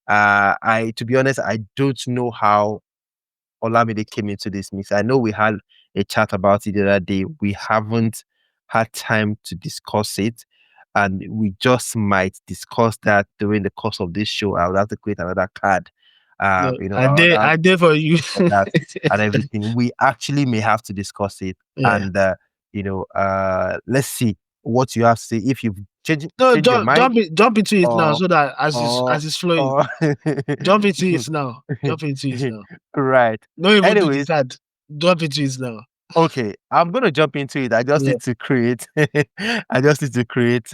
To be honest, I don't know how Olamide came into this mix. I know we had a chat about it the other day. We haven't had time to discuss it, and we just might discuss that during the course of this show. I would have to create another card, No, you know, I did for you. for that and everything. We actually may have to discuss it, Yeah. and let's see what you have to say. If you've changed No, your mind, jump into it now, or so that or as it's flowing, or jump into it now. Jump into it now. right. Don't even do the Anyways, card. Jump into it now. okay, I'm gonna jump into it. I just Yeah. need to create. I just need to create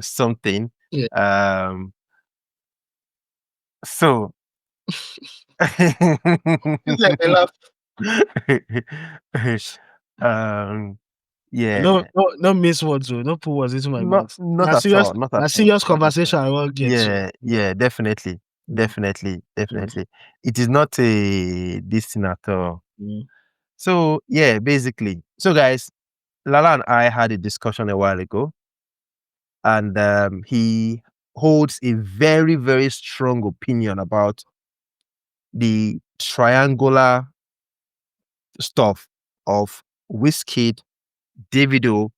something. Yeah. So. It's like a laugh. Yeah. No miss words, though. No put words into my mouth. Not Now at serious, all. Not at now all. serious Not at all. conversation. I won't get to. Yeah, definitely. Definitely. It is not a this thing at all. So yeah, basically. So guys, Lala and I had a discussion a while ago, and he holds a very, very strong opinion about the triangular stuff of Wizkid, Davido,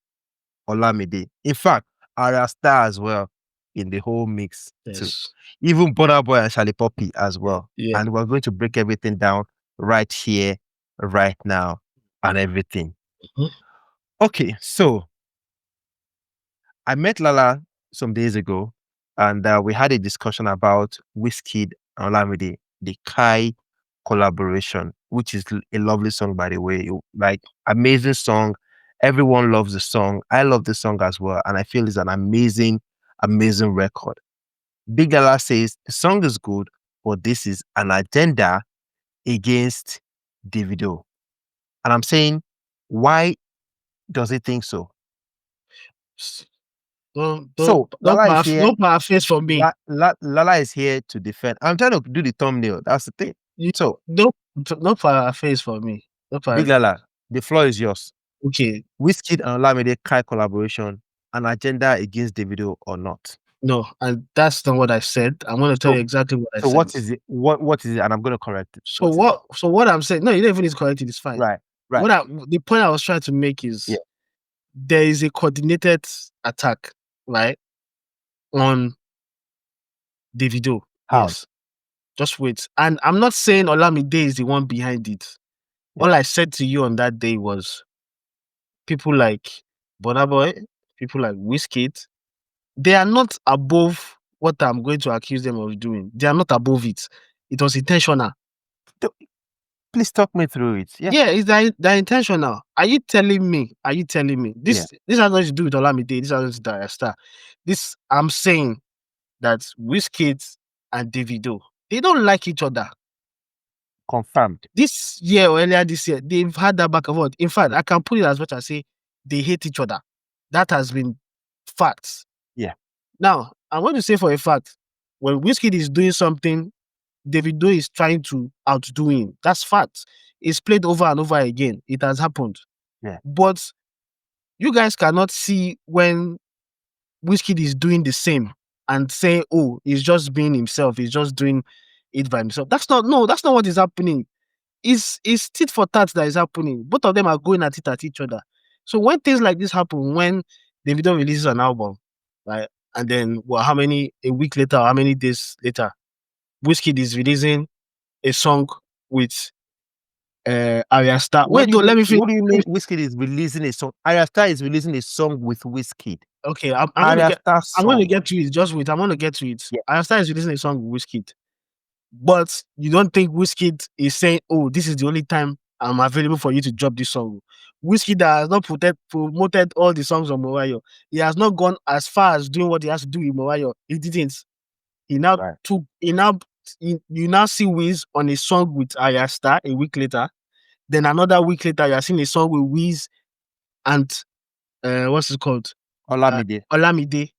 Olamide. In fact, Arya Star as well in the whole mix too. Yes. Even Burna Boy and Shallipopi as well. Yeah. And we're going to break everything down right here, right now, and everything. Okay, so I met Lala some days ago, and we had a discussion about Wizkid and Olamide, the Kai collaboration, which is a lovely song, by the way. Like, amazing song. Everyone loves the song. I love the song as well, and I feel it's an amazing, amazing record. Big Lala says the song is good, but this is an agenda against Davido. And I'm saying, why does he think so? Don't paraphrase for me. Lala is here to defend. I'm trying to do the thumbnail. That's the thing. So no paraphrase for me. Big Lala, the floor is yours. Okay. Wizkid and Olamide Kai collaboration, an agenda against Davido or not? No, and that's not what I said. I'm going to tell you exactly what I said. So what is it? What is it? And I'm going to correct it. So what I'm saying? No, you don't even need to correct it. It's fine. Right. The point I was trying to make is there is a coordinated attack, right, on Davido. How? Yes. Just wait. And I'm not saying Olamide is the one behind it. All I said to you on that day was people like Burnaboy, people like Wizkid, they are not above what I'm going to accuse them of doing. They are not above it. It was intentional. Please talk me through it. It's they're intentional. Are you telling me? This has nothing to do with Olamide. This has nothing to do with Star. This, I'm saying that Wizkid and Davido, they don't like each other. Confirmed. This year or earlier this year, they've had that back and forth. In fact, I can put it as much as say they hate each other. That has been facts. Yeah. Now, I'm going to say for a fact, when Wizkid is doing something, Davido is trying to outdo him. That's fact. It's played over and over again. It has happened. Yeah. But you guys cannot see when Wizkid is doing the same and say, oh, he's just being himself. He's just doing it by himself. That's not what is happening. It's tit for tat that is happening. Both of them are going at it at each other. So when things like this happen, when Davido releases an album, right, and then a week later, or how many days later, Wizkid is releasing a song with Arya Star. Let me finish. What do you mean Wizkid is releasing a song? Arya Star is releasing a song with Wizkid. Okay, I'm going to get to it. Just wait. I'm going to get to it. Yeah. Arya Star is releasing a song with Wizkid. But you don't think Wizkid is saying, oh, this is the only time I'm available for you to drop this song. Wizkid has not promoted all the songs on Morayo. He has not gone as far as doing what he has to do with Morayo. He didn't. You now see Wiz on a song with Arya Star a week later. Then another week later, you're seeing a song with Wiz and what's it called? Olamide. And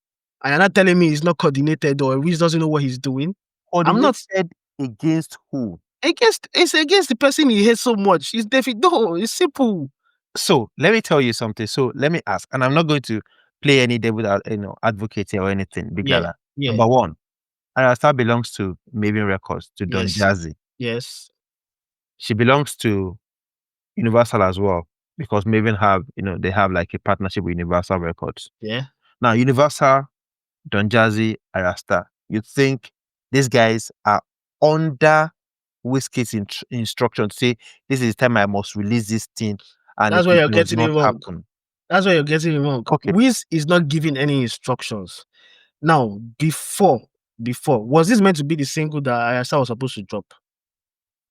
you're not telling me he's not coordinated or Wiz doesn't know what he's doing. I'm not said against who? It's against the person he hates so much. It's Davido. It's simple. So let me tell you something. So let me ask, and I'm not going to play any devil, advocate or anything. Big Lala. Number one, Arasta belongs to Maven Records, to Don Yes. Jazzy. Yes. She belongs to Universal as well, because Maven have, they have like a partnership with Universal Records. Yeah. Now, Universal, Don Jazzy, Arasta, you think these guys are under Wizkid's instruction to say, this is the time I must release this thing, and That's it where you're does getting it not wrong. happen. That's where you're getting it wrong. Okay. Wiz is not giving any instructions. Now, before, was this meant to be the single that Ayasa was supposed to drop?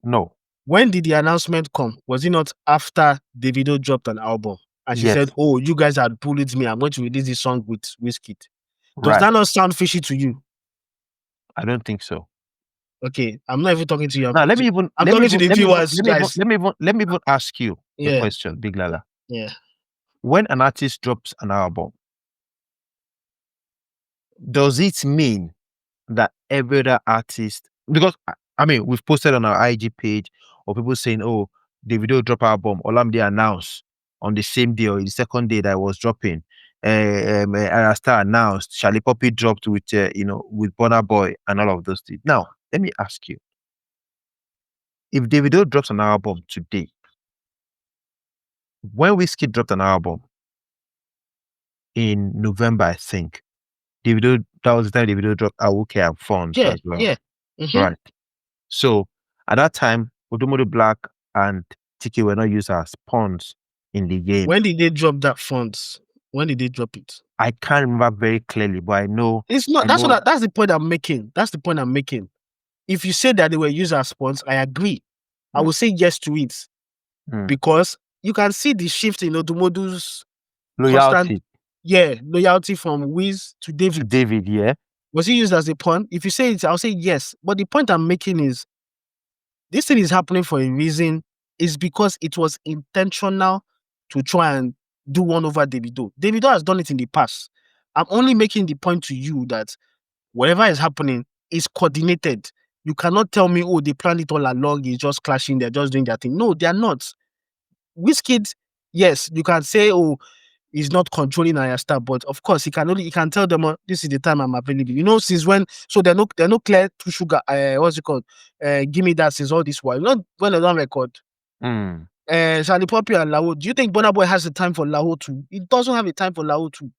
No. When did the announcement come? Was it not after Davido dropped an album? And she Yes. said, oh, you guys had bullied me. I'm going to release this song with Wizkid. Does Right. that not sound fishy to you? I don't think so. Okay, I'm not even talking to you. Now, I'm talking to the viewers, guys. Let me even ask you a Yeah. question, Big Lala. Yeah. When an artist drops an album, does it mean that every other artist, because I mean, we've posted on our IG page or people saying, oh, Davido drop album, Olamide announced on the same day or the second day that I was dropping. Arasta announced, Shallipopi dropped with with Burna Boy and all of those things. Now, let me ask you, if Davido drops an album today, when Wizkid dropped an album in November, I think, Davido, that was the time Davido dropped Awuke and Fonz as well. Yeah. Mm-hmm. Right. So at that time, Odomodo Black and Tiki were not used as pawns in the game. When did they drop that Fonz? When did they drop it? I can't remember very clearly, but I know it's not. That's the point I'm making. That's the point I'm making. If you say that they were used as pawns, I agree. I will say yes to it because you can see the shift in Odomodo's loyalty. Loyalty from Wiz to David. Yeah. Was he used as a pawn? If you say it, I'll say yes. But the point I'm making is this thing is happening for a reason. Is because it was intentional to try and do one over Davido. Davido has done it in the past. I'm only making the point to you that whatever is happening is coordinated. You cannot tell me, oh, they planned it all along, it's just clashing, they're just doing their thing. No, they are not. Wizkid, yes, you can say, oh, he's not controlling Ayasta, but of course he can tell them, oh, this is the time I'm available. You know, since when? So they're no clear to sugar. What's it called? Give me that since all this while. You know, when they don't record. Shallipopi and Lao. Do you think Burna Boy has the time for Lao too? He doesn't have a time for Lao too.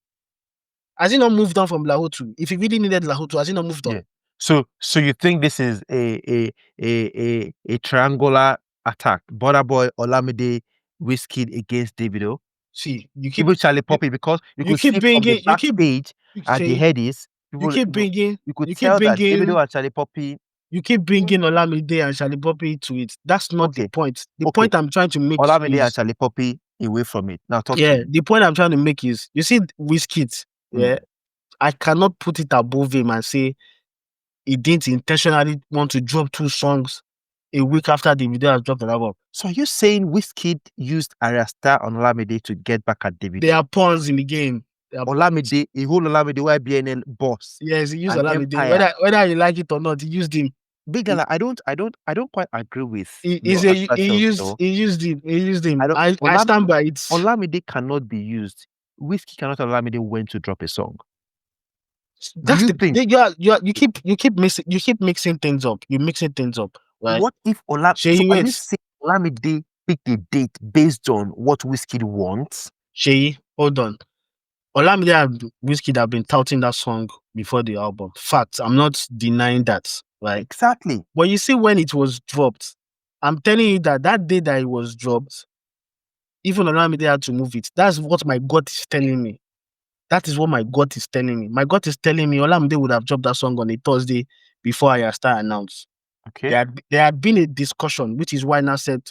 Has he not moved on from Lao too? If he really needed Lao too, has he not moved on? So you think this is a triangular attack? Burna Boy, Olamide, Wizkid against Davido. See, you keep Shallipopi because you keep bringing from the backstage at the headies. You keep bringing. You could tell that Davido and Shallipopi. You keep bringing Olamide and Shallipopi to it. That's not the point. The point I'm trying to make Olamide and Shallipopi away from it. Now talk to me. The point I'm trying to make is, you see Wizkid, I cannot put it above him and say he didn't intentionally want to drop 2 songs a week after the video has dropped an album. So are you saying Wizkid used Arasta on Olamide to get back at Davido? There are pawns in the game. Olamide, a whole Olamide YBNL boss. Yes, he used Olamide. Whether you like it or not, he used him. Big Gala, I don't quite agree with. He used him. I stand by it. Olamide cannot be used. Wizkid cannot tell Olamide when to drop a song. That's the thing. You keep mixing things up. You're mixing things up. Right? What if Olamide pick the date based on what Wizkid wants? Sheyi, hold on. Olamide and Wizkid have been touting that song before the album. Fact, I'm not denying that. Right? Exactly. But you see, when it was dropped, I'm telling you that day that it was dropped, even Olamide had to move it. That's what my gut is telling me. That is what my gut is telling me. My gut is telling me Olamide would have dropped that song on a Thursday before Ayasta announced. Okay. There had been a discussion, which is why I now said,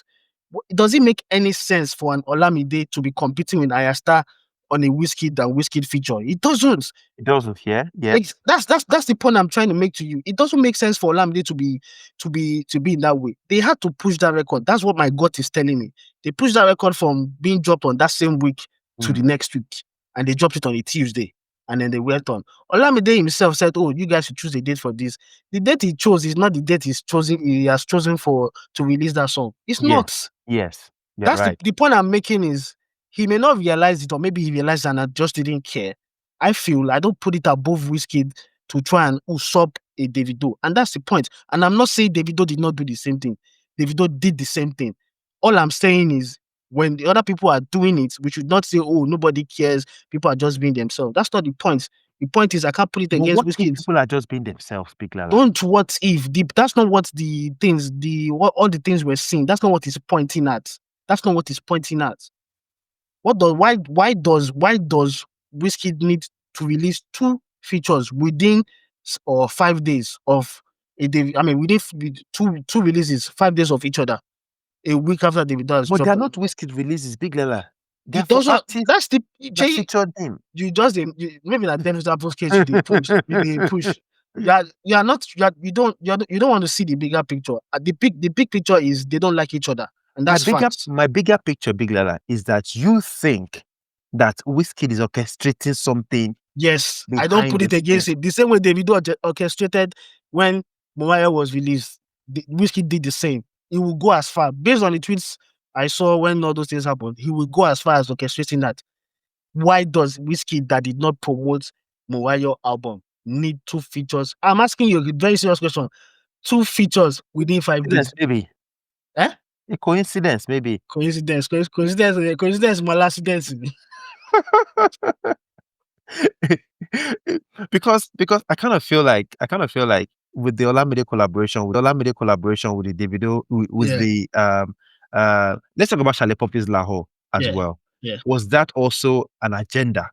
does it make any sense for an Olamide to be competing with Ayasta on a Wizkid and Wizkid feature? It doesn't. It doesn't, yeah. Like, that's the point I'm trying to make to you. It doesn't make sense for Olamide to be in that way. They had to push that record. That's what my gut is telling me. They pushed that record from being dropped on that same week to the next week. And they dropped it on a Tuesday. And then they went on. Olamide himself said, oh, you guys should choose a date for this. The date he chose is not the date he has chosen to release that song. It's not. Yes. That's right. The point I'm making is, he may not realize it, or maybe he realized and I just didn't care. I don't put it above Wizkid to try and usurp a Davido. And that's the point. And I'm not saying Davido did not do the same thing. Davido did the same thing. All I'm saying is when the other people are doing it, we should not say, oh, nobody cares. People are just being themselves. That's not the point. The point is I can't put it But against what if Wizkid. people are just being themselves, Big Lala? Don't what if that's not what the things all the things we're seeing. That's not what he's pointing at. That's not what he's pointing at. Why does Wizkid need to release 2 features within or 5 days of a day? I mean, within two releases, 5 days of each other, a week after Davido has But dropped. they're not Wizkid releases, Big Lala. They're It for doesn't. artists That's the that featured him. you just maybe that 10 post case they push. They push. You don't want to see the bigger picture. The big picture is they don't like each other, and that's facts. My bigger picture, Big Lala, is that you think that Wizkid is orchestrating something. Yes, I don't put it against it. The same way Davido orchestrated when Mariah was released, Wizkid did the same. He will go as far, based on the tweets I saw when all those things happened, he will go as far as orchestrating that. Why does Wizkid that did not promote Mariah album need 2 features? I'm asking you a very serious question. 2 features within 5 days. Maybe. Eh? A coincidence, maybe. Coincidence, malascidence. because I kind of feel like with the Olamide collaboration with the Davido with the let's talk about Shallipopi's Lahore as well. Yeah. Was that also an agenda,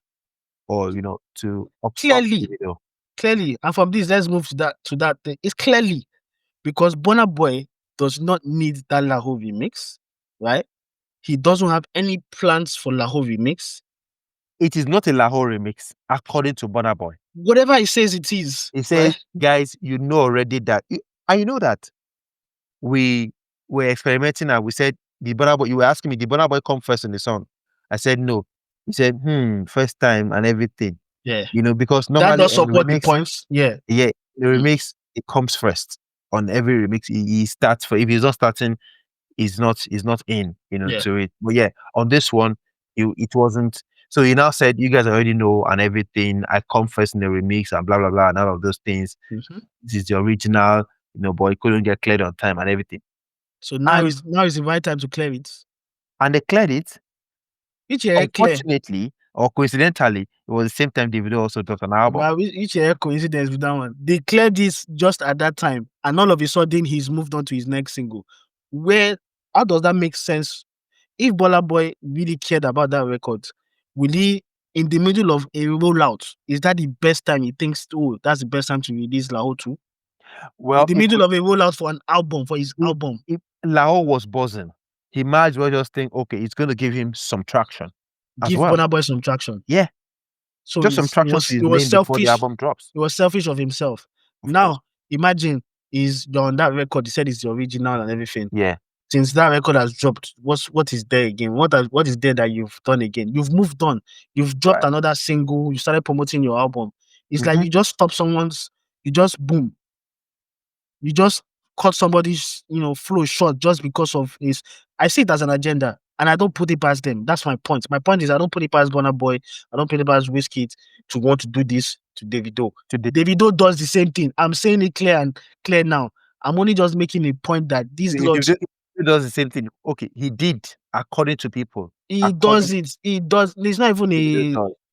or to obstruct Davido? Clearly, and from this, let's move to that thing. It's clearly because Burna Boy does not need that Lahore remix, right? He doesn't have any plans for Lahore remix. It is not a Lahore remix, according to Burna Boy. Whatever he says it is. He says, guys, you know already that, and you know that we were experimenting and we said, the Burna Boy, you were asking me, did Burna Boy come first in the song? I said, no. He said, first time and everything. Yeah. Because normally that does support the points. Yeah. Yeah. The remix, it comes first. On every remix, he starts if he's not starting, he's not in, to it. But yeah, on this one, it wasn't. So he now said, you guys already know and everything. I come first in the remix and blah, blah, blah, and all of those things. Mm-hmm. This is the original, but it couldn't get cleared on time and everything. So now is the right time to clear it. And they cleared it. Each year, unfortunately, or coincidentally, it was the same time Davido also dropped an album. Well, each year coincidence with that one. They cleared this just at that time, and all of a sudden he's moved on to his next single. How does that make sense? If Burna Boy really cared about that record, will he, in the middle of a rollout, is that the best time he thinks, oh, that's the best time to release Lahore 2? Well, in the middle of a rollout for an album, for his album. If Lahore was buzzing, he might as well just think, okay, it's going to give him some traction. Give Burna Boy some traction. Yeah. So just some traction it was selfish before the album drops. It was selfish of himself. Now, imagine you're on that record, he said it's the original and everything. Yeah. Since that record has dropped, what is there again? What is there that you've done again? You've moved on. You've dropped another single. You started promoting your album. It's like you just stop you just boom. You just cut somebody's, flow short just because of his. I see it as an agenda, and I don't put it past them. That's my point. My point is I don't put it past Burna Boy. I don't put it past Wizkid to want to do this to Davido. Davido does the same thing. I'm saying it clear now. I'm only just making a point that these lords. He does the same thing. Okay, he did, according to people. He does it. He does. It's not even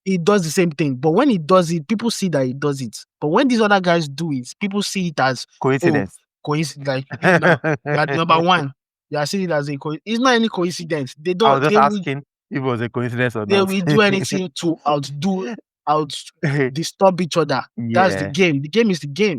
he does the same thing. But when he does it, people see that he does it. But when these other guys do it, people see it as coincidence. Coincidence. Like, you're number one. You are seeing it as a coincidence. It's not any coincidence. They don't. I was just asking if it was a coincidence or not. They will do anything to disturb each other. That's the game. The game is the game.